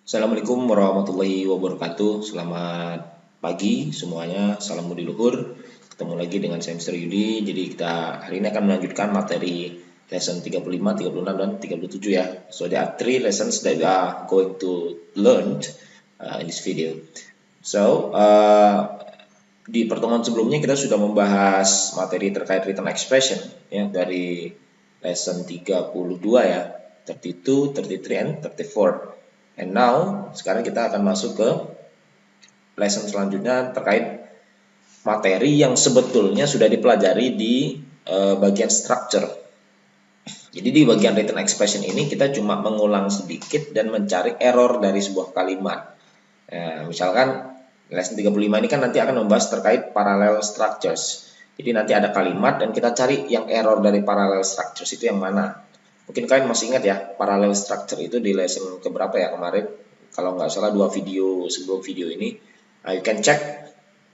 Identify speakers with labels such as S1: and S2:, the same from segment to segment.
S1: Assalamualaikum warahmatullahi wabarakatuh. Selamat pagi semuanya. Salam budi luhur. Ketemu lagi dengan saya Mr. Yudi. Jadi kita hari ini akan melanjutkan materi lesson 35, 36 dan 37 ya. So there are three lessons that we are going to learn in this video. Di pertemuan sebelumnya kita sudah membahas materi terkait written expression ya dari lesson 32 ya. 32, 33 and 34. And now, sekarang kita akan masuk ke lesson selanjutnya terkait materi yang sebetulnya sudah dipelajari di bagian structure. Jadi di bagian written expression ini kita cuma mengulang sedikit dan mencari error dari sebuah kalimat. Misalkan lesson 35 ini kan nanti akan membahas terkait parallel structures. Jadi nanti ada kalimat dan kita cari yang error dari parallel structures itu yang mana. Mungkin kalian masih ingat ya, parallel structure itu di lesson keberapa ya kemarin? Kalau nggak salah 2 video sebelum video ini. You can check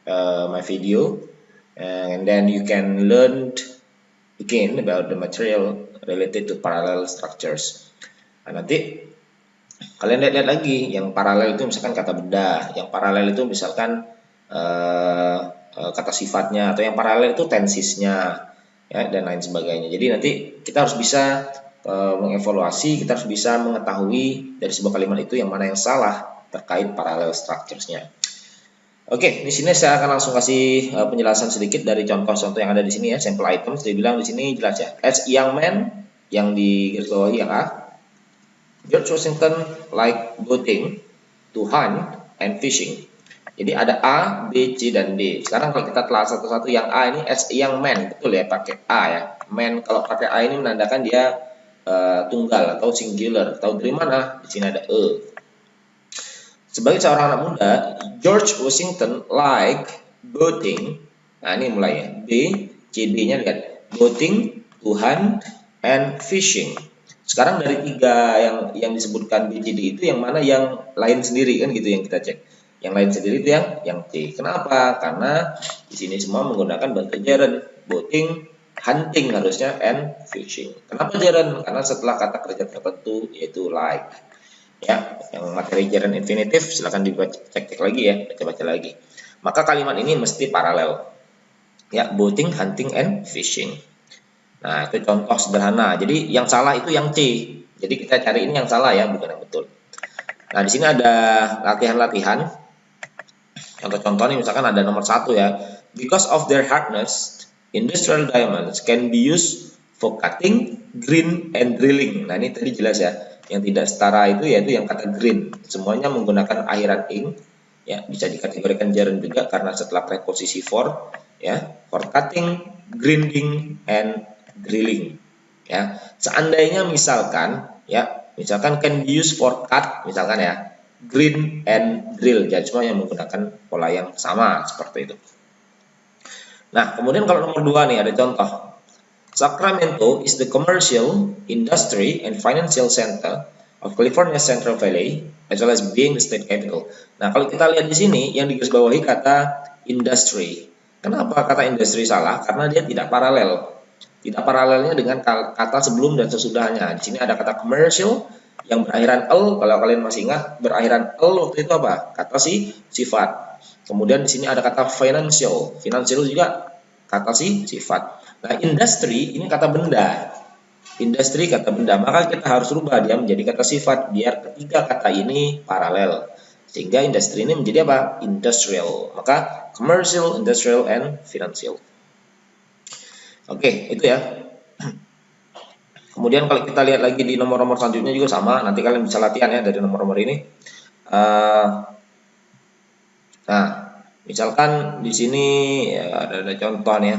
S1: my video and then you can learn again about the material related to parallel structures. Nah, nanti kalian lihat lagi yang paralel itu misalkan kata benda, yang paralel itu misalkan kata sifatnya, atau yang paralel itu tensisnya ya, dan lain sebagainya. Jadi nanti kita harus bisa mengevaluasi, kita harus bisa mengetahui dari sebuah kalimat itu yang mana yang salah terkait parallel structures-nya. Oke, di sini saya akan langsung kasih penjelasan sedikit dari contoh-contoh yang ada di sini ya, sampel items. Dibilang di sini jelas ya. As a young man, yang di garis bawah yang A, George Washington like boating to hunt and fishing. Jadi ada A, B, C, dan D. Sekarang kalau kita telah satu-satu, yang A ini as a young man, betul ya, pakai A ya. Man kalau pakai A ini menandakan dia tunggal atau singular. Tahu dari mana? Di sini ada E. Sebagai seorang anak muda, George Washington like boating. Nah ini mulai ya. B, C, D-nya lihat. Boating, to hunt, and fishing. Sekarang dari 3 yang disebutkan B, C, D itu yang mana yang lain sendiri kan gitu yang kita cek. Yang lain sendiri itu yang C. Kenapa? Karena di sini semua menggunakan bentuk gerund. Boating, hunting harusnya, and fishing. Kenapa gerund? Karena setelah kata kerja tertentu yaitu like. Ya, yang materi gerund infinitif silahkan dibaca, cek lagi ya, baca lagi. Maka kalimat ini mesti paralel. Ya, boating, hunting, and fishing. Nah, itu contoh sederhana. Jadi yang salah itu yang C. Jadi kita cari ini yang salah ya, bukan yang betul. Nah, di sini ada latihan-latihan. Contoh-contoh ini misalkan ada nomor 1 ya. Because of their hardness, industrial diamonds can be used for cutting, green, and drilling. Nah, ini tadi jelas ya. Yang tidak setara itu yaitu yang kata green. Semuanya menggunakan akhiran ing. Ya, bisa dikategorikan gerund juga karena setelah preposisi for, ya, for cutting, grinding, and drilling. Ya, seandainya misalkan, ya, misalkan can be used for cut, misalkan ya, grind and drill, jadi semua yang menggunakan pola yang sama seperti itu. Nah, kemudian kalau nomor 2 nih ada contoh. Sacramento is the commercial, industry, and financial center of California Central Valley, as well as being the state capital. Nah, kalau kita lihat di sini, yang digarisbawahi kata industry. Kenapa kata industry salah? Karena dia tidak paralel. Tidak paralelnya dengan kata sebelum dan sesudahnya. Di sini ada kata commercial yang berakhiran L. Kalau kalian masih ingat, berakhiran L waktu itu apa? Kata sifat. Kemudian di sini ada kata financial. Financial juga kata sifat. Nah, industri ini kata benda. Industri kata benda, maka kita harus rubah dia menjadi kata sifat biar ketiga kata ini paralel. Sehingga industri ini menjadi apa? Industrial. Maka commercial, industrial, and financial. Oke, itu ya. Kemudian kalau kita lihat lagi di nomor-nomor selanjutnya juga sama. Nanti kalian bisa latihan ya dari nomor-nomor ini. Nah, misalkan di sini ya, ada contoh nih ya.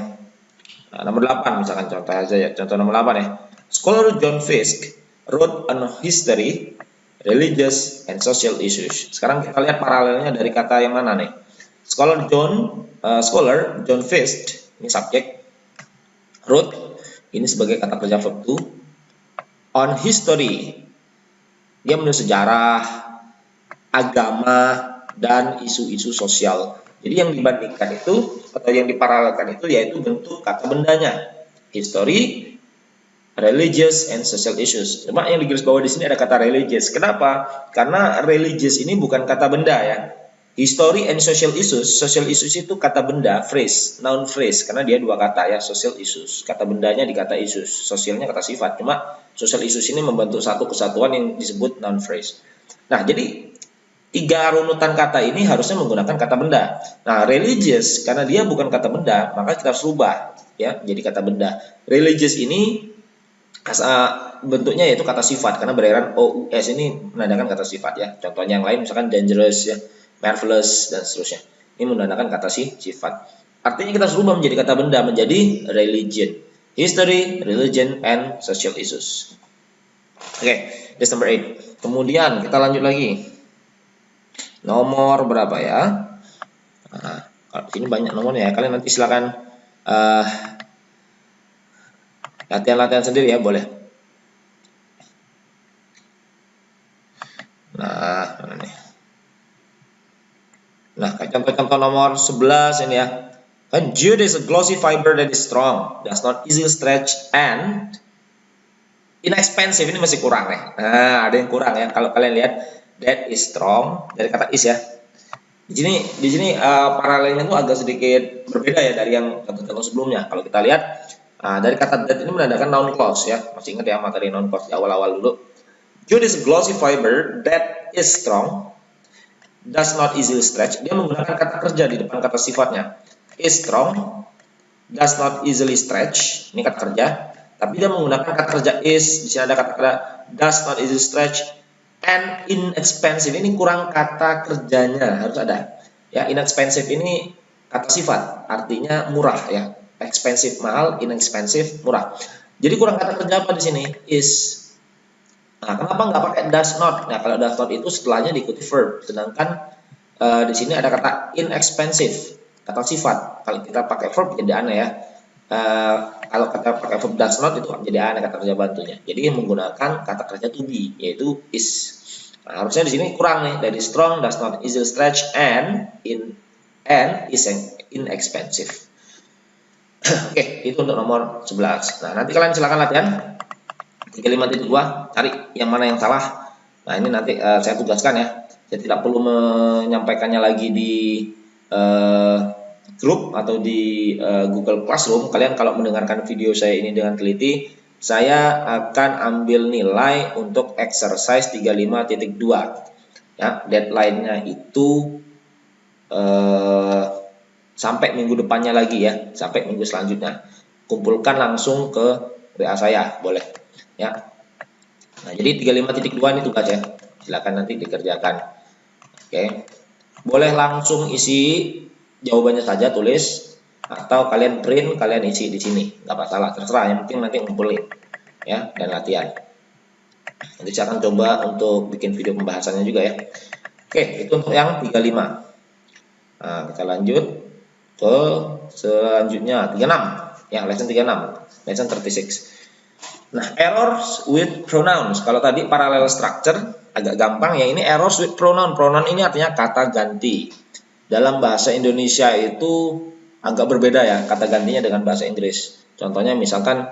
S1: Nah, nomor 8 misalkan contoh aja ya. Contoh nomor 8 ya. Scholar John Fiske wrote on history, religious, and social issues. Sekarang kita lihat paralelnya dari kata yang mana nih? Scholar John Fiske, ini subjek. Wrote, ini sebagai kata kerja verb to. On history, dia menulis sejarah, agama, dan isu-isu sosial. Jadi yang dibandingkan itu atau yang diparalelkan itu yaitu bentuk kata bendanya. History, religious and social issues. Cuma yang digaris bawah di sini ada kata religious. Kenapa? Karena religious ini bukan kata benda ya. History and social issues itu kata benda, phrase, noun phrase, karena dia dua kata ya, social issues. Kata bendanya di kata issues, sosialnya kata sifat. Cuma social issues ini membentuk satu kesatuan yang disebut noun phrase. Nah, jadi tiga runutan kata ini harusnya menggunakan kata benda. Nah, religious karena dia bukan kata benda, maka kita harus rubah ya jadi kata benda. Religious ini bentuknya yaitu kata sifat karena bereran OUS ini menandakan kata sifat ya. Contohnya yang lain misalkan dangerous ya, marvelous dan seterusnya. Ini menandakan kata sifat. Artinya kita harus rubah menjadi kata benda menjadi religion. History, religion, and social issues. Oke, that's number 8. Kemudian kita lanjut lagi. Nomor berapa ya? Nah, kalau sini banyak nomornya ya. Kalian nanti silakan latihan-latihan sendiri ya, boleh. Nah, mana nih? Nah, contoh-contoh nomor 11 ini ya. Kan jute is a glossy fiber that is strong, does not easily stretch and inexpensive. Ini masih kurang nih. Nah, ada yang kurang ya. Kalau kalian lihat that is strong dari kata is ya. Di sini paralelnya itu agak sedikit berbeda ya dari yang contoh-contoh sebelumnya. Kalau kita lihat dari kata that ini menandakan noun clause ya. Masih ingat ya materi noun clause di awal-awal dulu. Jute is a glossy fiber that is strong, does not easily stretch. Dia menggunakan kata kerja di depan kata sifatnya. Is strong, does not easily stretch. Ini kata kerja. Tapi dia menggunakan kata kerja is. Di sini ada kata-kata does not easily stretch and inexpensive. Ini kurang kata kerjanya, harus ada. Ya, inexpensive ini kata sifat, artinya murah ya. Expensive mahal, inexpensive murah. Jadi kurang kata kerja apa di sini? Is. Nah, kenapa nggak pakai does not? Nah, kalau does not itu setelahnya diikuti verb, sedangkan di sini ada kata inexpensive, kata sifat. Kalau kita pakai verb jadi aneh ya. Kalau kita pakai verb does not itu jadi aneh kata kerja bantunya. Jadi menggunakan kata kerja to be, yaitu is. Nah, harusnya di sini kurang nih, dari strong, does not easily stretch, and is inexpensive. Oke, itu untuk nomor 11. Nah, nanti kalian silakan latihan 35.2, cari yang mana yang salah. Nah, ini nanti saya tugaskan ya. Saya tidak perlu menyampaikannya lagi di grup atau di Google Classroom. Kalian kalau mendengarkan video saya ini dengan teliti, saya akan ambil nilai untuk exercise 35.2. Ya, deadline-nya itu sampai minggu depannya lagi ya, sampai minggu selanjutnya. Kumpulkan langsung ke WA saya, boleh. Ya. Nah, jadi 35.2 ini tugas ya. Silakan nanti dikerjakan. Oke. Boleh langsung isi jawabannya saja, tulis, atau kalian print, kalian isi di sini. Nggak masalah, terserah. Yang penting nanti ngumpulin ya dan latihan. Nanti saya akan coba untuk bikin video pembahasannya juga ya. Oke, itu untuk yang 35. Nah, kita lanjut ke selanjutnya 36. Ya, lesson 36. Lesson 36. Nah, errors with pronouns. Kalau tadi parallel structure agak gampang ya, ini errors with pronoun. Pronoun ini artinya kata ganti. Dalam bahasa Indonesia itu agak berbeda ya kata gantinya dengan bahasa Inggris. Contohnya misalkan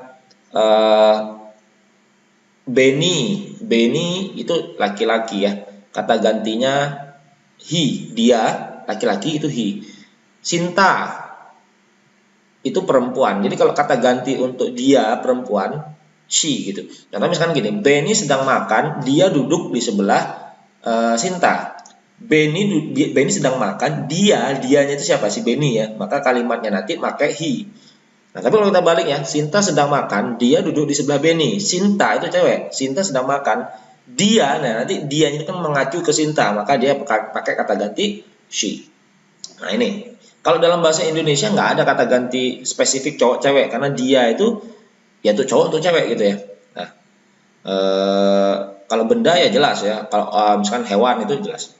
S1: Benny itu laki-laki ya. Kata gantinya he, dia, laki-laki itu he. Sinta itu perempuan. Jadi kalau kata ganti untuk dia perempuan, she gitu. Contohnya misalkan gini, Benny sedang makan, dia duduk di sebelah Sinta. Benny sedang makan, dianya itu siapa? Si Benny ya. Maka kalimatnya nanti pakai he. Nah, tapi kalau kita balik ya, Sinta sedang makan, dia duduk di sebelah Benny. Sinta itu cewek, Sinta sedang makan, dia, nah nanti dia itu kan mengacu ke Sinta, maka dia pakai kata ganti she. Nah ini, kalau dalam bahasa Indonesia nggak ada kata ganti spesifik cowok cewek, karena dia itu ya tuh cowok tuh cewek gitu ya. Nah, kalau benda ya jelas ya, kalau misalkan hewan itu jelas.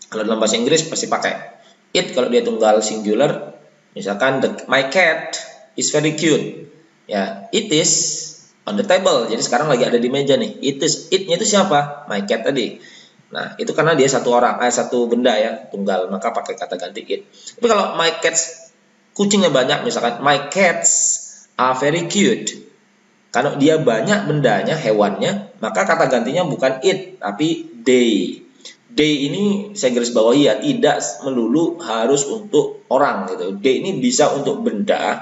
S1: Kalau dalam bahasa Inggris pasti pakai it kalau dia tunggal singular, misalkan my cat is very cute. Ya, it is on the table. Jadi sekarang lagi ada di meja nih. It-nya itu siapa? My cat tadi. Nah, itu karena dia satu benda ya, tunggal, maka pakai kata ganti it. Tapi kalau my cats, kucingnya banyak, misalkan my cats are very cute. Kalau dia banyak bendanya, hewannya, maka kata gantinya bukan it, tapi they. They ini saya garis bawahi ya, tidak melulu harus untuk orang gitu. They ini bisa untuk benda,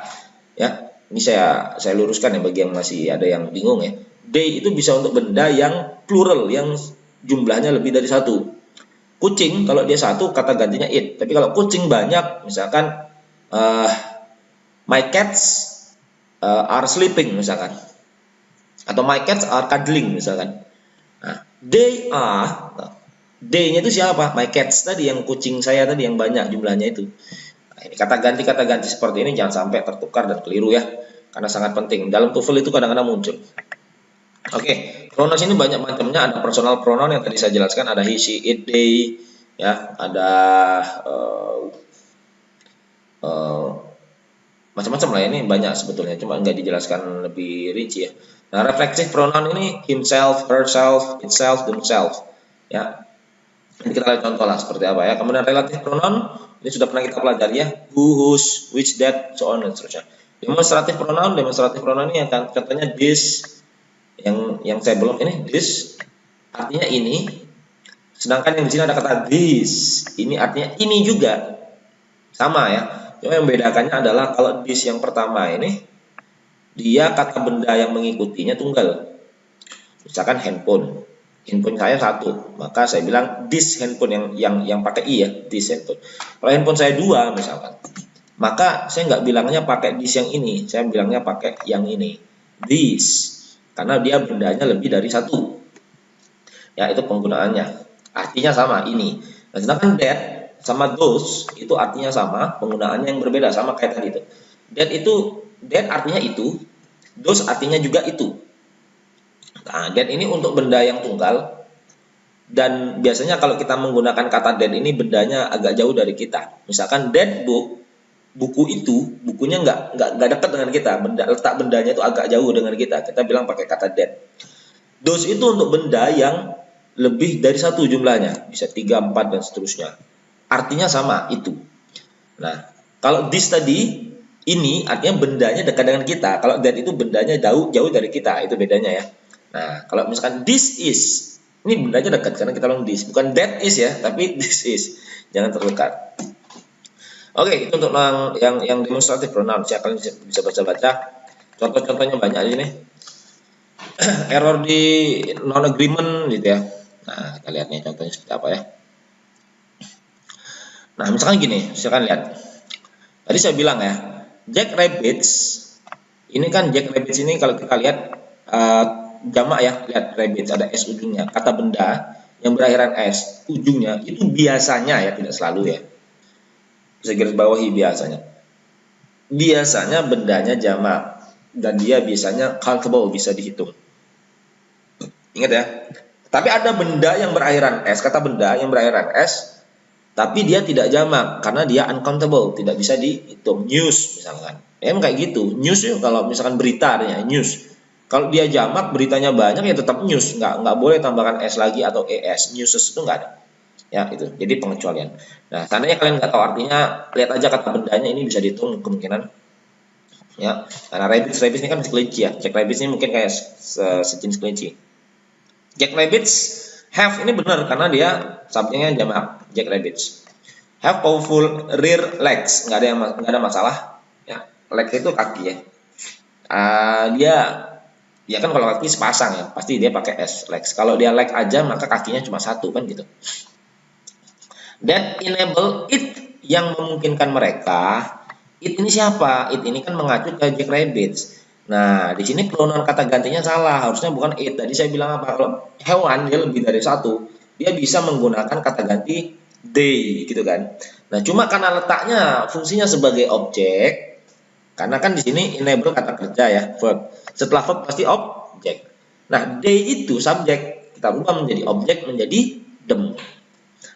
S1: ya. Ini saya luruskan ya bagi yang masih ada yang bingung ya. They itu bisa untuk benda yang plural, yang jumlahnya lebih dari satu. Kucing kalau dia satu kata gantinya it. Tapi kalau kucing banyak, misalkan my cats are sleeping misalkan, atau my cats are cuddling misalkan. Nah, they are, they-nya itu siapa? My cats tadi, yang kucing saya tadi yang banyak jumlahnya itu. Nah, ini kata ganti seperti ini jangan sampai tertukar dan keliru ya, karena sangat penting. Dalam TOEFL itu kadang-kadang muncul. Oke, pronouns ini banyak macamnya. Ada personal pronoun yang tadi saya jelaskan, ada he, she, it, they, ya, ada macam-macam lah. Ini banyak sebetulnya, cuma nggak dijelaskan lebih rinci ya. Nah, reflexive pronoun ini himself, herself, itself, themselves, ya. Ini kita lihat contoh lah seperti apa ya. Kemudian relative pronoun ini sudah pernah kita pelajari ya, who, whose, which, that, so on dan seterusnya. Demonstrative pronoun ini yang contohnya this, yang saya belum ini, this artinya ini, sedangkan yang di sini ada kata this, ini artinya ini juga, sama ya. Cuma yang membedakannya adalah kalau this yang pertama ini dia kata benda yang mengikutinya tunggal. Misalkan handphone saya satu, maka saya bilang this handphone, yang pakai i ya, this handphone. Kalau handphone saya dua misalkan, maka saya nggak bilangnya pakai this yang ini, saya bilangnya pakai yang ini, this, karena dia bendanya lebih dari satu. Ya, itu penggunaannya. Artinya sama ini. Nah, sedangkan that sama those itu artinya sama, penggunaannya yang berbeda, sama kayak tadi itu. That artinya itu, those artinya juga itu. Nah, that ini untuk benda yang tunggal, dan biasanya kalau kita menggunakan kata that ini bendanya agak jauh dari kita. Misalkan that book, buku itu, bukunya nggak dekat dengan kita, letak bendanya itu agak jauh dengan kita bilang pakai kata that. Those itu untuk benda yang lebih dari satu jumlahnya, bisa 3, 4 dan seterusnya, artinya sama itu. Nah, kalau this tadi, ini artinya bendanya dekat dengan kita, kalau that itu bendanya jauh dari kita, itu bedanya ya. Nah, kalau misalkan this is, ini bendanya dekat karena kita bilang this, bukan that is ya, tapi this is, jangan tertukar. Oke, itu untuk yang demonstrative pronoun. Kalian bisa baca-baca. Contoh-contohnya banyak di sini. Error di non-agreement gitu ya. Nah, kita lihat nih contohnya seperti apa ya. Nah, misalkan gini, silakan lihat. Tadi saya bilang ya, Jack Rabbits. Ini kan Jack Rabbits ini kalau kita lihat jamak ya, lihat rabbits ada s ujungnya. Kata benda yang berakhiran s ujungnya itu biasanya ya, tidak selalu ya. Bisa garis bawahi biasanya bendanya jamak dan dia biasanya countable, bisa dihitung. Ingat ya. Tapi ada benda yang berakhiran s, kata benda yang berakhiran s, tapi dia tidak jamak karena dia uncountable, tidak bisa dihitung. News misalkan, kayak gitu. News itu kalau misalkan berita artinya news. Kalau dia jamak beritanya banyak ya tetap news, nggak boleh tambahkan s lagi atau es. News itu nggak ada. Ya itu, jadi pengecualian. Nah, seandainya kalian nggak tahu artinya, lihat aja kata bendanya, ini bisa dihitung kemungkinan. Ya, karena rabbits ini kan kelinci ya. Jack Rabbits ini mungkin kayak sejenis kelinci. Jack Rabbits have ini benar karena dia subjeknya jamak, Jack Rabbits. Have powerful rear legs, nggak ada masalah. Ya, legs itu kaki ya. Dia kan kalau kaki sepasang ya, pasti dia pakai s, legs. Kalau dia leg aja maka kakinya cuma satu kan gitu. That enable it, yang memungkinkan mereka. It ini siapa? It ini kan mengacu ke Jack Rabbits. Nah, di sini pronoun kata gantinya salah, harusnya bukan it. Tadi saya bilang apa? Kalau hewan dia lebih dari satu, dia bisa menggunakan kata ganti they gitu kan. Nah, cuma karena letaknya fungsinya sebagai objek, karena kan di sini enable kata kerja ya, verb. Setelah verb pasti objek. Nah, they itu subjek, kita rubah menjadi objek, menjadi them.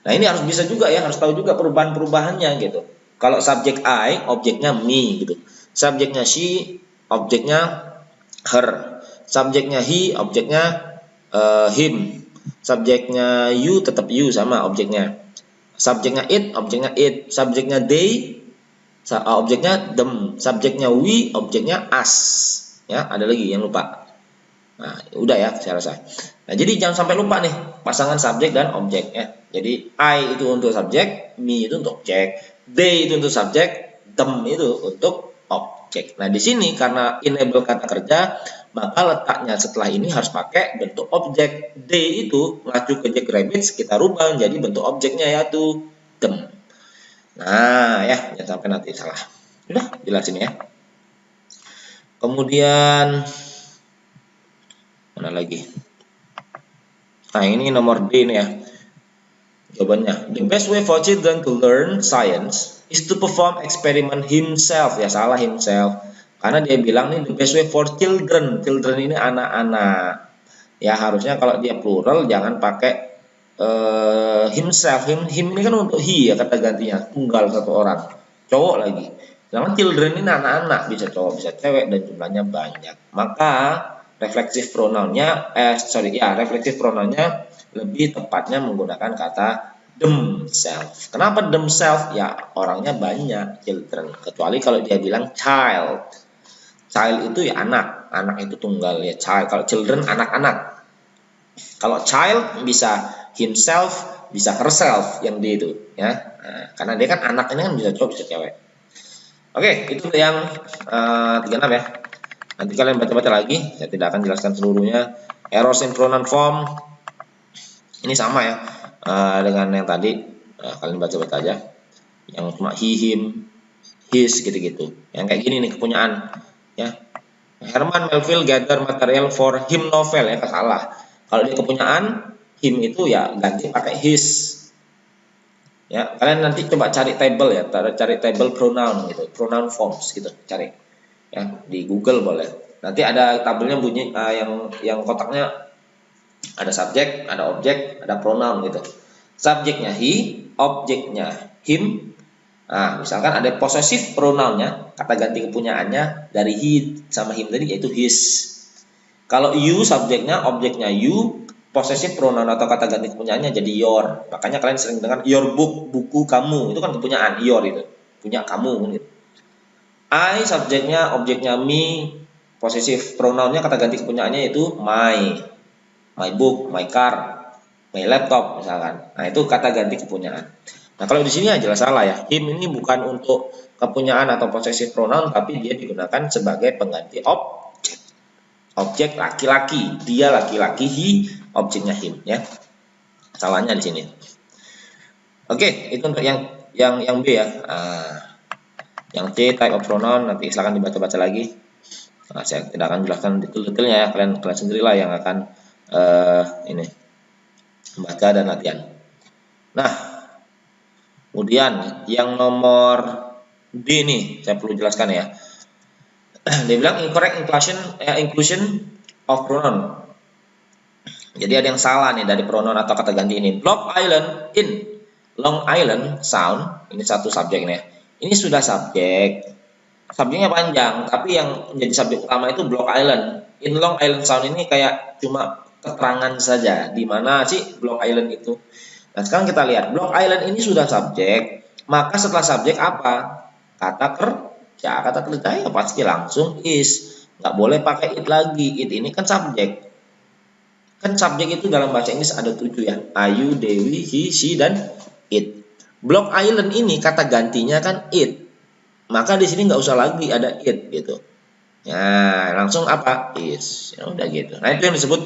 S1: Nah, ini harus bisa juga ya, harus tahu juga perubahan-perubahannya gitu. Kalau subjek I, objeknya me gitu. Subjeknya she, objeknya her. Subjeknya he, objeknya him. Subjeknya you, tetap you sama objeknya. Subjeknya it, objeknya it. Subjeknya they, objeknya them. Subjeknya we, objeknya us. Ya, ada lagi yang lupa. Nah, udah ya saya rasa. Nah, jadi jangan sampai lupa nih pasangan subjek dan objek ya. Jadi I itu untuk subjek, me itu untuk objek, they itu untuk subjek, them itu untuk objek. Nah, di sini karena enable kata kerja, maka letaknya setelah ini harus pakai bentuk objek. They itu mengacu ke Jack Rabbit, kita rubah menjadi bentuk objeknya yaitu them. Nah, ya, jangan sampai nanti salah. Udah, jelasin ya. Kemudian mana lagi? Nah, ini nomor D nih ya. Jawabannya, the best way for children to learn science is to perform experiment himself. Ya, salah himself. Karena dia bilang nih the best way for children. Children ini anak-anak. Ya, harusnya kalau dia plural jangan pakai himself. Him ini kan untuk he ya kata gantinya. Tunggal satu orang. Cowok lagi. Sedangkan children ini anak-anak. Bisa cowok, bisa cewek dan jumlahnya banyak. Maka refleksif pronounnya refleksif pronounnya lebih tepatnya menggunakan kata themselves. Kenapa themselves? Ya orangnya banyak, children. Kecuali kalau dia bilang child. Child itu ya anak, anak itu tunggal ya child. Kalau children anak-anak. Kalau child bisa himself, bisa herself yang dia itu ya. Nah, karena dia kan anak ini kan bisa cowok bisa cewek. Oke, itu yang 36 ya. Nanti kalian baca-baca lagi, saya tidak akan jelaskan seluruhnya. Errors in pronoun form ini sama ya dengan yang tadi. Kalian baca-baca aja. Yang cuma he, him, his gitu-gitu. Yang kayak gini nih kepunyaan ya. Herman Melville gather material for him novel ya, salah. Kalau dia kepunyaan him itu ya ganti pakai his. Ya, kalian nanti coba cari table ya, cari table pronoun gitu, pronoun forms gitu, cari. Ya, di Google boleh. Nanti ada tabelnya bunyi yang kotaknya ada subjek, ada objek, ada pronoun gitu. Subjeknya he, objeknya him. Nah, misalkan ada possessive pronounnya, kata ganti kepunyaannya dari he sama him tadi yaitu his. Kalau you subjeknya, objeknya you, possessive pronoun atau kata ganti kepunyaannya jadi your. Makanya kalian sering dengar your book, buku kamu, itu kan kepunyaan your itu, punya kamu gitu. I subjeknya, objeknya me, possessive pronounnya kata ganti kepunyaannya itu my book, my car, my laptop misalkan. Nah, itu kata ganti kepunyaan. Nah, kalau di sini ya jelas salah ya. Him ini bukan untuk kepunyaan atau possessive pronoun, tapi dia digunakan sebagai pengganti objek. Objek laki-laki, dia laki-laki, he, objeknya him ya. Salahnya di sini. Oke, itu untuk yang B ya. Yang C type of pronoun nanti silakan dibaca-baca lagi. Nah, saya tidak akan jelaskan detail-detailnya ya. Kalian sendirilah yang akan ini baca dan latihan. Nah, kemudian yang nomor D nih saya perlu jelaskan ya. Dia bilang incorrect inclusion of pronoun. Jadi ada yang salah nih dari pronoun atau kata ganti ini. Block Island in Long Island Sound, ini satu subjek nih. Ini sudah subjek. Subjeknya panjang, tapi yang menjadi subjek utama itu Block Island. In Long Island Sound ini kayak cuma keterangan saja di mana sih Block Island itu. Nah, sekarang kita lihat Block Island ini sudah subjek, maka setelah subjek apa? Kata kerja. Kata kerja ya pasti langsung is. Nggak boleh pakai it lagi. It ini kan subjek. Kan subjek itu dalam bahasa Inggris ada 7 ya. Ayu, Dewi, he, she, dan it. Block Island ini kata gantinya kan it. Maka di sini nggak usah lagi ada it gitu. Nah, langsung apa? Is. Ya udah gitu. Nah, itu yang disebut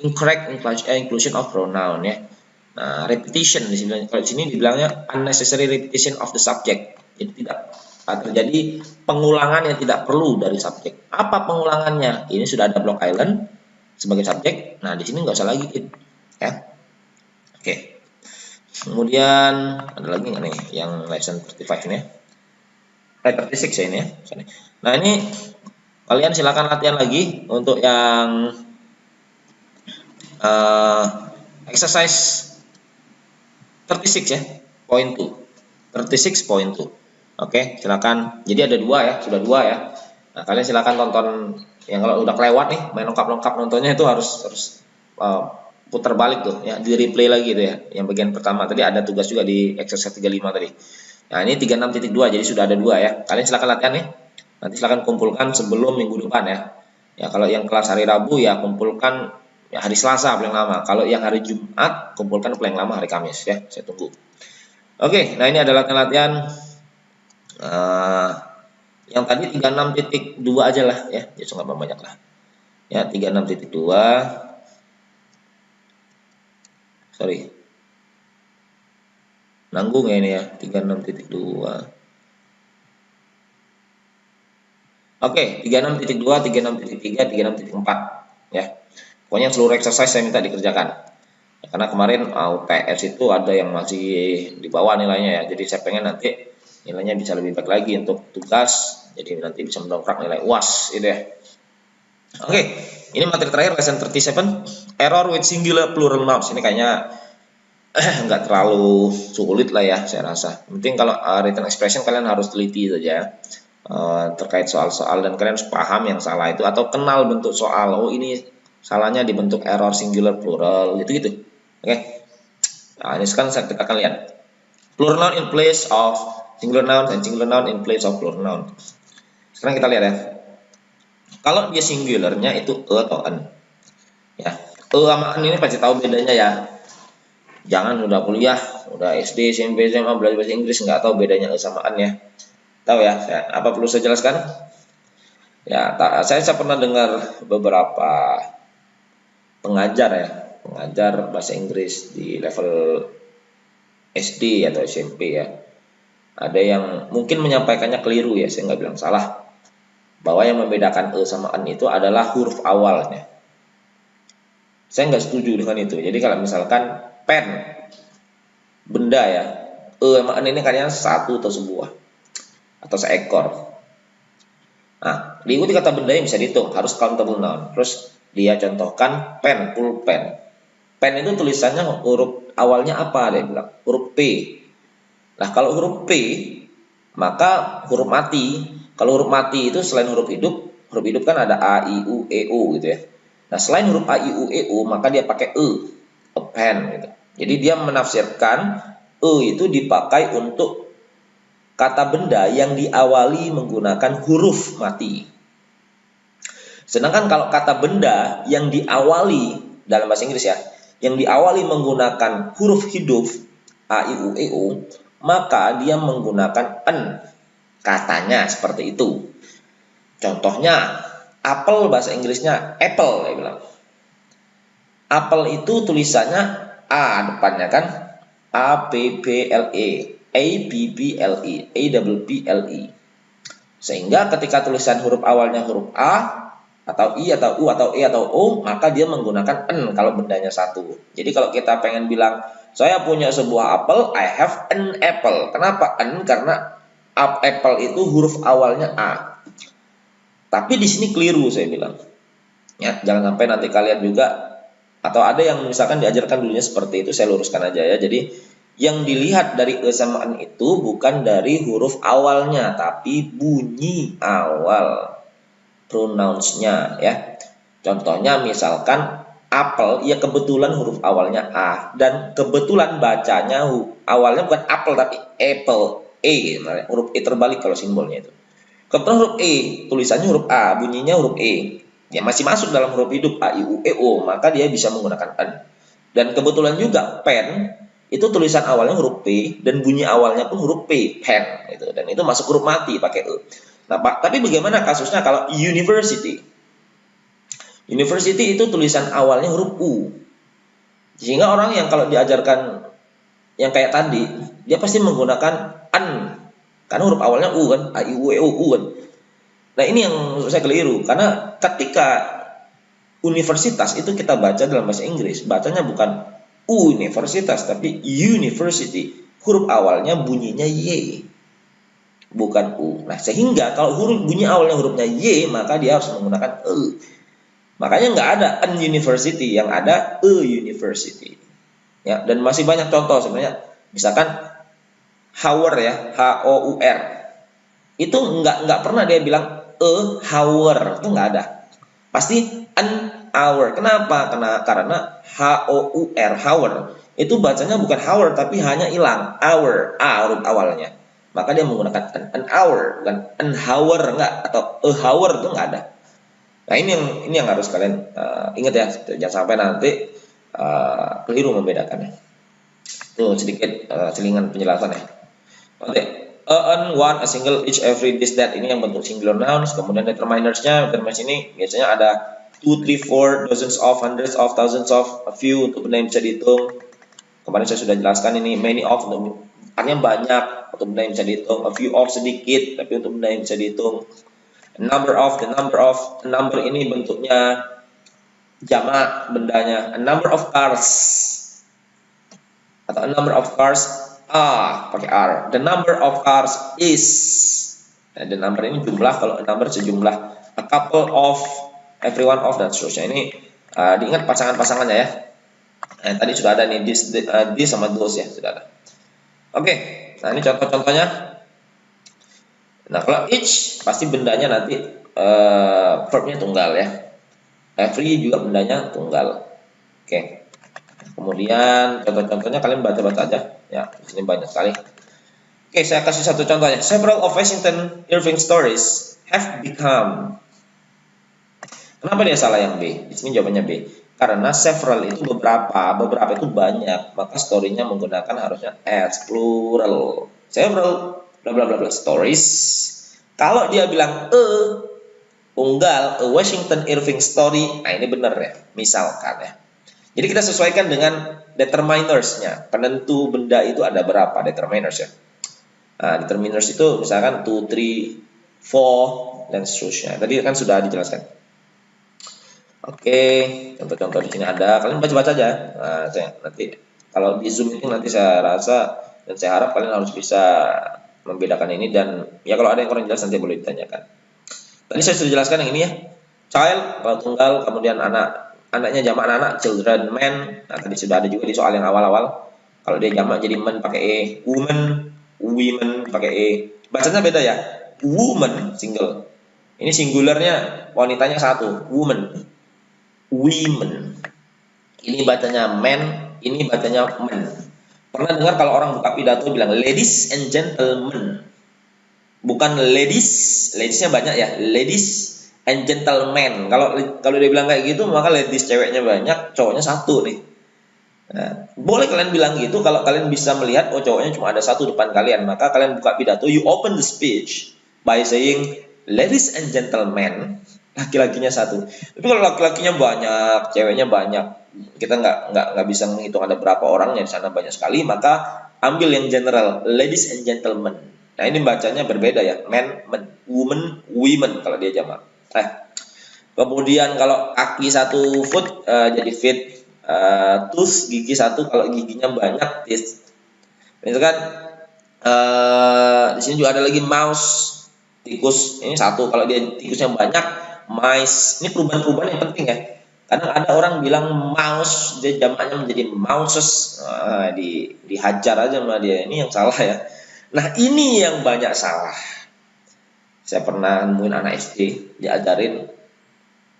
S1: incorrect inclusion of pronoun ya. Nah, repetition di sini. Kalau di sini dibilangnya unnecessary repetition of the subject. Jadi tidak terjadi pengulangan yang tidak perlu dari subjek. Apa pengulangannya? Ini sudah ada Block Island sebagai subjek. Nah, di sini nggak usah lagi it, ya. Oke. Kemudian ada lagi nggak nih yang lesson 35 ini ya? 36 ya ini ya. Nah, ini kalian silakan latihan lagi untuk yang exercise 36 ya, point 2. 36.2. Oke, silakan. Jadi ada 2 ya, sudah 2 ya. Nah, kalian silakan tonton yang kalau udah kelewat nih, main lengkap-lengkap nontonnya itu harus putar balik tuh ya, di replay lagi tuh ya. Yang bagian pertama tadi ada tugas juga di exercise 35 tadi. Nah, ini 36.2 jadi sudah ada 2 ya. Kalian silakan latihan nih. Nanti silakan kumpulkan sebelum minggu depan ya. Ya, kalau yang kelas hari Rabu ya kumpulkan ya hari Selasa paling lama. Kalau yang hari Jumat kumpulkan paling lama hari Kamis ya. Saya tunggu. Oke, nah ini adalah latihan yang tadi 36.2 aja lah ya. Ya nggak banyak lah. Ya 36.2. Sorry. Nanggung ya ini ya 36.2. Oke, 36.2, 36.3, 36.4 ya. Pokoknya seluruh exercise saya minta dikerjakan. Ya, karena kemarin UTS itu ada yang masih di bawah nilainya ya. Jadi saya pengen nanti nilainya bisa lebih baik lagi untuk tugas. Jadi nanti bisa mendongkrak nilai UAS gitu ya. Oke, ini materi terakhir lesson 37, error with singular plural nouns. Ini kayaknya nggak terlalu sulit lah ya saya rasa. Penting kalau written expression kalian harus teliti saja. Terkait soal-soal dan kalian harus paham yang salah itu atau kenal bentuk soal. Oh ini salahnya di bentuk error singular plural gitu-gitu. Oke. Nah, ini sekarang kita akan lihat plural noun in place of singular noun dan singular noun in place of plural noun. Sekarang kita lihat ya. Kalau dia singularnya itu atau an. Ya. Sama an ini pasti tahu bedanya ya. Jangan udah kuliah, udah SD, SMP, SMA belajar bahasa Inggris nggak tahu bedanya sama an ya. Tahu ya, apa perlu saya jelaskan? Ya, saya pernah dengar beberapa pengajar bahasa Inggris di level SD atau SMP ya. Ada yang mungkin menyampaikannya keliru ya, saya nggak bilang salah. Bahwa yang membedakan sama an itu adalah huruf awalnya. Saya nggak setuju dengan itu. Jadi kalau misalkan pen, benda ya, sama an ini kayaknya satu atau sebuah atau seekor. Nah, diikuti kata benda yang bisa dihitung, harus countable noun. Terus dia contohkan pen, pulpen. Pen itu tulisannya huruf awalnya apa? Dia bilang huruf P. Nah, kalau huruf P, maka huruf mati. Kalau huruf mati itu selain huruf hidup kan ada A, I, U, E, U gitu ya. Nah, selain huruf A, I, U, E, U, maka dia pakai E, a pen gitu. Jadi dia menafsirkan E itu dipakai untuk kata benda yang diawali menggunakan huruf mati. Sedangkan kalau kata benda yang diawali dalam bahasa Inggris ya, yang diawali menggunakan huruf hidup A, I, U, E, U, maka dia menggunakan an. Katanya seperti itu. Contohnya, apel bahasa Inggrisnya apple, dia bilang. Apel itu tulisannya A depannya kan, A, P, P, L, E. A-B-B-L-E, A-double-B-L-E. Sehingga ketika tulisan huruf awalnya huruf A, atau I, atau U, atau E, atau O, maka dia menggunakan N kalau bendanya satu. Jadi kalau kita pengen bilang, saya punya sebuah apel, I have an apple. Kenapa N? Karena apple itu huruf awalnya A. Tapi di sini keliru saya bilang. Ya, jangan sampai nanti kalian juga, atau ada yang misalkan diajarkan dulunya seperti itu, saya luruskan aja ya. Jadi, yang dilihat dari kesamaan itu bukan dari huruf awalnya, tapi bunyi awal pronouns-nya ya. Contohnya misalkan apel, ya kebetulan huruf awalnya A dan kebetulan bacanya awalnya bukan apel tapi apple, E, huruf E terbalik kalau simbolnya itu. Kebetulan huruf E, tulisannya huruf A, bunyinya huruf E. Ya masih masuk dalam huruf hidup A, I, U, E, O, maka dia bisa menggunakan an. Dan kebetulan juga pen itu tulisan awalnya huruf P dan bunyi awalnya pun huruf P, pen gitu. Dan itu masuk huruf mati pakai E. Nah, tapi bagaimana kasusnya kalau university? University itu tulisan awalnya huruf U. Sehingga orang yang kalau diajarkan yang kayak tadi, dia pasti menggunakan an. Karena huruf awalnya U kan, A, I, U, E, U kan. Nah, ini yang menurut saya keliru karena ketika universitas itu kita baca dalam bahasa Inggris, bacanya bukan universitas tapi university. Huruf awalnya bunyinya Y, bukan U. Nah, sehingga kalau huruf bunyi awalnya hurufnya Y, maka dia harus menggunakan E. Makanya nggak ada an university, yang ada a university. Ya, dan masih banyak contoh sebenarnya. Misalkan hour ya, H-O-U-R. Itu nggak pernah dia bilang a hour, itu nggak ada. Pasti an hour. Kenapa? Karena H-O-U-R, hour. Itu bacanya bukan hour tapi hanya hilang hour, A huruf awalnya. Maka dia menggunakan an hour, bukan an hour, enggak, atau a hour itu enggak ada. Nah, ini yang harus kalian ingat ya, jangan sampai nanti keliru membedakannya. Tuh sedikit selingan penjelasan ya. Oke. One, a single, each, every, this, that, ini yang bentuk singular nouns. Kemudian determiners-nya, determiners ini biasanya ada 2, 3, 4, dozens of, hundreds of, thousands of, a few untuk benda yang bisa dihitung. Kemarin saya sudah jelaskan ini many of untuk artinya banyak untuk benda yang bisa dihitung, a few of sedikit tapi untuk benda yang bisa dihitung. A number of, the number of, a number ini bentuknya jamak bendanya, a number of cars atau a number of cars pakai R. The number of cars is, nah, the number ini jumlah, kalau a number sejumlah, a couple of, everyone of, dan seterusnya. Ini diingat pasangan-pasangannya ya. Nah, tadi sudah ada nih this sama those ya, sudah ada. Oke, nah ini contoh-contohnya. Nah, kalau each pasti bendanya nanti verbnya tunggal ya. Every juga bendanya tunggal. Oke. Kemudian contoh-contohnya kalian baca-baca aja ya, di sini banyak sekali. Oke, saya kasih satu contohnya. Several of Washington Irving stories have become. Kenapa dia salah yang B? Di sini jawabannya B. Karena several itu beberapa itu banyak, maka story-nya menggunakan harusnya as plural. Several bla bla bla bla stories. Kalau dia bilang tunggal, a Washington Irving story, nah ini benar ya, misalkan ya. Jadi kita sesuaikan dengan determiners-nya. Penentu benda itu ada berapa determiners ya. Nah, determiners itu misalkan 2, 3, 4 dan seterusnya. Tadi kan sudah dijelaskan. Oke, contoh-contoh di sini ada. Kalian baca-baca aja. Nah, nanti kalau di Zoom ini nanti saya rasa dan saya harap kalian harus bisa membedakan ini, dan ya kalau ada yang kurang jelas nanti boleh ditanyakan. Tadi saya sudah jelaskan yang ini ya. Child kalau tunggal, kemudian anaknya jamak anak, children, men. Nah, tadi sudah ada juga di soal yang awal-awal. Kalau dia jamak jadi men pakai e, woman, women pakai e. Bacanya beda ya. Woman single. Ini singularnya wanitanya satu, woman. Women. Ini bacanya men, ini bacanya men. Pernah dengar kalau orang buka pidato bilang ladies and gentlemen. Bukan ladiesnya banyak ya, ladies and gentlemen. Kalau dia bilang kayak gitu, maka ladies ceweknya banyak, cowoknya satu nih. Nah, boleh kalian bilang gitu kalau kalian bisa melihat cowoknya cuma ada satu depan kalian, maka kalian buka pidato, you open the speech by saying ladies and gentlemen, laki-lakinya satu. Tapi kalau laki-lakinya banyak, ceweknya banyak, kita nggak bisa menghitung ada berapa orangnya di sana, banyak sekali, maka ambil yang general, ladies and gentlemen. Nah, ini bacanya berbeda ya, men, woman, women kalau dia jamak. Kemudian kalau kaki satu foot jadi feet, tooth gigi satu, kalau giginya banyak teeth. Misalkan di sini juga ada lagi mouse, tikus, ini satu, kalau dia tikusnya banyak, mice. Ini perubahan-perubahan yang penting ya. Kadang ada orang bilang mouse, dia jamaknya menjadi mouses, dihajar aja sama dia. Ini yang salah ya. Nah, ini yang banyak salah. Saya pernah nemuin anak SD, diajarin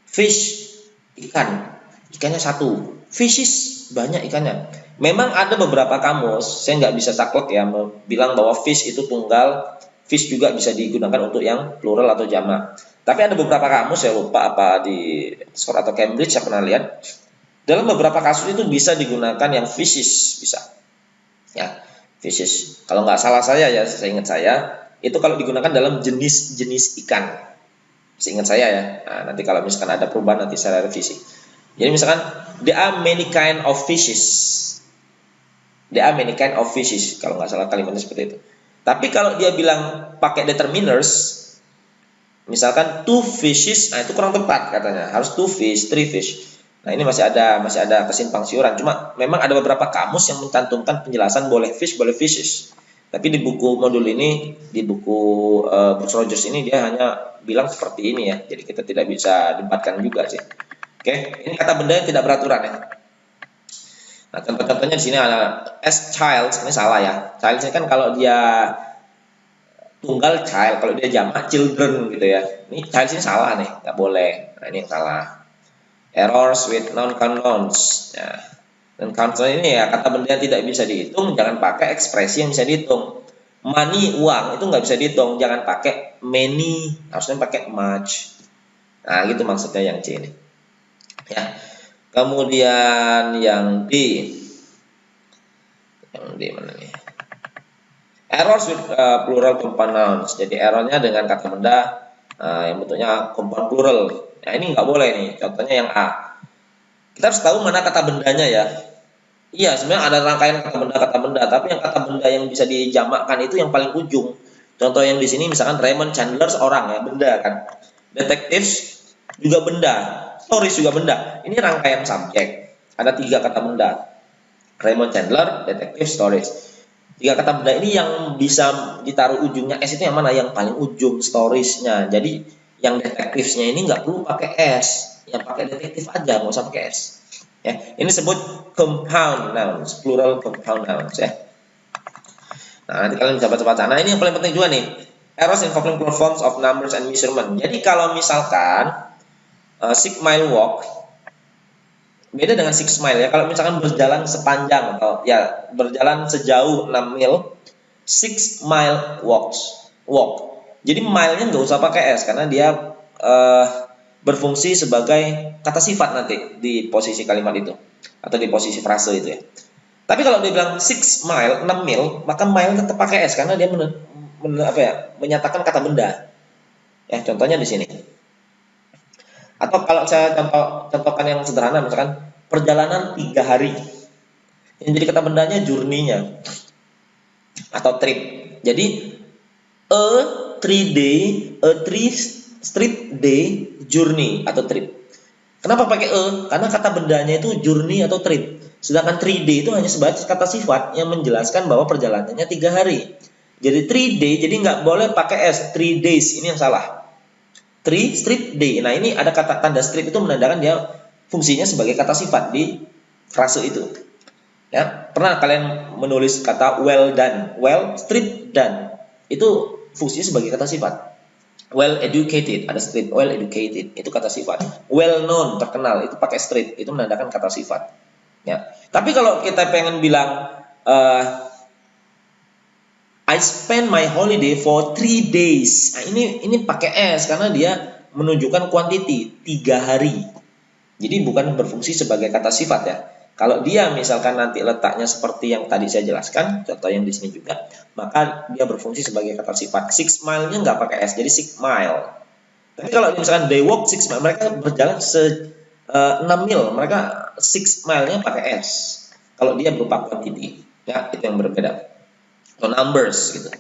S1: fish, ikannya satu, fishes, banyak ikannya. Memang ada beberapa kamus, saya nggak bisa saklek ya, bilang bahwa fish itu tunggal, fish juga bisa digunakan untuk yang plural atau jamak. Tapi ada beberapa kamus, saya lupa apa di Oxford atau Cambridge, saya pernah lihat. Dalam beberapa kasus itu bisa digunakan yang fishes, bisa. Ya, fishes. Kalau nggak salah saya ya, saya ingat saya, itu kalau digunakan dalam jenis-jenis ikan. Seingat saya ya. Nah, nanti kalau misalkan ada perubahan nanti saya revisi. Jadi misalkan there are many kind of fishes. There are many kind of fishes. Kalau nggak salah kalimatnya seperti itu. Tapi kalau dia bilang pakai determiners, misalkan 2 fishes, nah itu kurang tepat katanya. Harus 2 fish, 3 fish. Nah, ini masih ada kesimpang siuran. Cuma memang ada beberapa kamus yang mencantumkan penjelasan boleh fish, boleh fishes. Tapi di buku modul ini, di buku Brooks Rogers ini dia hanya bilang seperti ini ya. Jadi kita tidak bisa debatkan juga sih. Oke, ini kata benda yang tidak beraturan ya. Nah, contoh-contohnya di sini ada as child, ini salah ya. Child ini kan kalau dia tunggal child, kalau dia jamak children gitu ya. Ini child ini salah nih, nggak boleh. Nah, ini yang salah. Errors with non-count nouns. Nah, dan count ini ya kata benda yang tidak bisa dihitung, jangan pakai ekspresi yang bisa dihitung. Money, uang, itu nggak bisa dihitung, jangan pakai many, harusnya pakai much. Nah, gitu maksudnya yang C ini. Ya. Kemudian yang D. Yang D mana nih? Errors with plural compound nouns. Jadi errornya dengan kata benda yang bentuknya compound plural. Nah, ini nggak boleh nih. Contohnya yang A. Kita harus tahu mana kata bendanya ya. Iya, sebenarnya ada rangkaian kata benda, tapi yang kata benda yang bisa dijamakkan itu yang paling ujung. Contoh yang di sini misalkan Raymond Chandler seorang ya, benda kan. Detectives juga benda, stories juga benda. Ini rangkaian subjek. Ada 3 kata benda. Raymond Chandler, detective, stories. 3 kata benda ini yang bisa ditaruh ujungnya S itu yang mana? Yang paling ujung storiesnya. Jadi yang detectives-nya ini nggak perlu pakai S, yang pakai detektif aja, nggak usah pakai S. Ya, ini disebut compound nouns, plural compound nouns ya. Nah, nanti kalian bisa baca-baca. Nah, ini yang paling penting juga nih. Errors involving plural forms of numbers and measurement. Jadi kalau misalkan 6 mile walk beda dengan 6 mile ya. Kalau misalkan berjalan sepanjang atau ya berjalan sejauh 6 mil, 6 mile walk. Jadi mile-nya nggak usah pakai S karena dia berfungsi sebagai kata sifat nanti di posisi kalimat itu atau di posisi frase itu ya. Tapi kalau dia bilang 6 mile, 6 mil, maka mile tetap pakai S karena dia menyatakan kata benda. Ya, contohnya di sini. Atau kalau saya contohkan yang sederhana, misalkan perjalanan 3 hari. Yang jadi kata bendanya journey-nya atau trip. Jadi a 3 street day journey atau trip. Kenapa pakai Karena kata bendanya itu journey atau trip. Sedangkan 3 day itu hanya sebatas kata sifat yang menjelaskan bahwa perjalanannya 3 hari. Jadi 3 day, jadi nggak boleh pakai S. 3 days, ini yang salah. 3 street day. Nah, ini ada kata tanda strip itu menandakan dia fungsinya sebagai kata sifat di frase itu. Ya, pernah kalian menulis kata well done, well street done. Itu fungsinya sebagai kata sifat. Well educated, ada street, well educated, itu kata sifat. Well known, terkenal, itu pakai street, itu menandakan kata sifat. Ya. Tapi kalau kita pengen bilang I spend my holiday for 3 days. Nah, ini pakai S karena dia menunjukkan quantity, 3 hari. Jadi bukan berfungsi sebagai kata sifat ya. Kalau dia misalkan nanti letaknya seperti yang tadi saya jelaskan, contoh yang di sini juga, maka dia berfungsi sebagai kata sifat. 6 mile-nya nggak pakai S, jadi 6 mile. Tapi kalau misalkan they walk 6 mile, mereka berjalan 6 mil, mereka 6 mile-nya pakai S. Kalau dia berupa quantity, ya itu yang berbeda. Atau numbers gitu.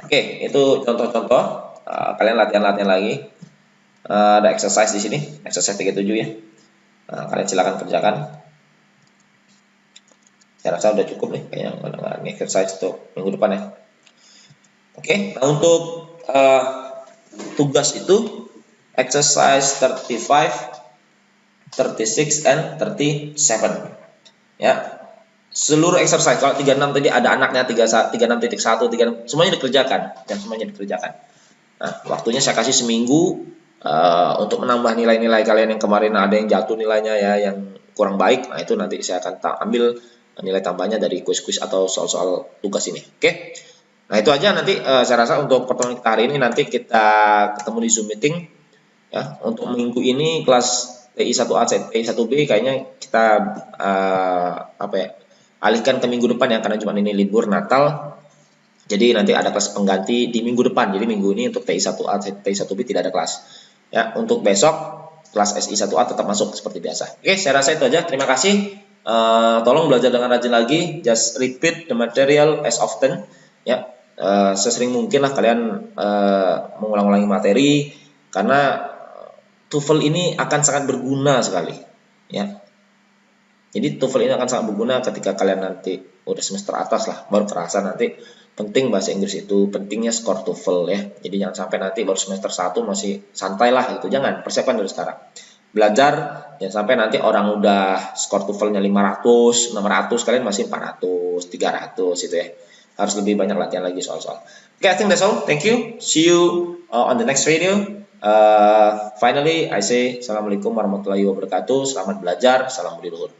S1: Oke, itu contoh-contoh. Kalian latihan-latihan lagi. Ada exercise di sini, exercise 37 ya. Kalian silakan kerjakan. Saya rasa udah cukup nih, kayaknya ini exercise untuk minggu depan ya. Oke, nah untuk tugas itu exercise 35, 36, and 37 ya. Seluruh exercise kalau 36 tadi ada anaknya 36.1, semuanya dikerjakan, Nah, waktunya saya kasih seminggu untuk menambah nilai-nilai kalian yang kemarin ada yang jatuh nilainya ya, yang kurang baik. Nah, itu nanti saya akan ambil nilai tambahnya dari kuis-kuis atau soal-soal tugas ini. Oke. Nah, itu aja nanti saya rasa untuk pertemuan kita hari ini, nanti kita ketemu di Zoom meeting ya. Untuk minggu ini kelas TI 1A, TI 1B kayaknya kita alihkan ke minggu depan ya, karena cuma ini libur Natal. Jadi nanti ada kelas pengganti di minggu depan. Jadi minggu ini untuk TI 1A, TI 1B tidak ada kelas. Ya, untuk besok kelas SI 1A tetap masuk seperti biasa. Oke, saya rasa itu aja. Terima kasih. Tolong belajar dengan rajin lagi. Just repeat the material as often. Ya, sesering mungkin lah kalian mengulang-ulangi materi, karena TOEFL ini akan sangat berguna sekali. Ya. Jadi TOEFL ini akan sangat berguna ketika kalian nanti udah semester atas lah, baru terasa nanti penting bahasa Inggris itu, pentingnya skor TOEFL ya. Jadi jangan sampai nanti baru semester 1 masih santai lah gitu. Jangan, persiapkan dari sekarang. Belajar, jangan sampai nanti orang udah skor TOEFL-nya 500, 600, kalian masih 400, 300 gitu ya. Harus lebih banyak latihan lagi soal-soal. Okay, I think that's all. Thank you. See you on the next video. Finally, I say Assalamualaikum warahmatullahi wabarakatuh. Selamat belajar. Salam budi luhur.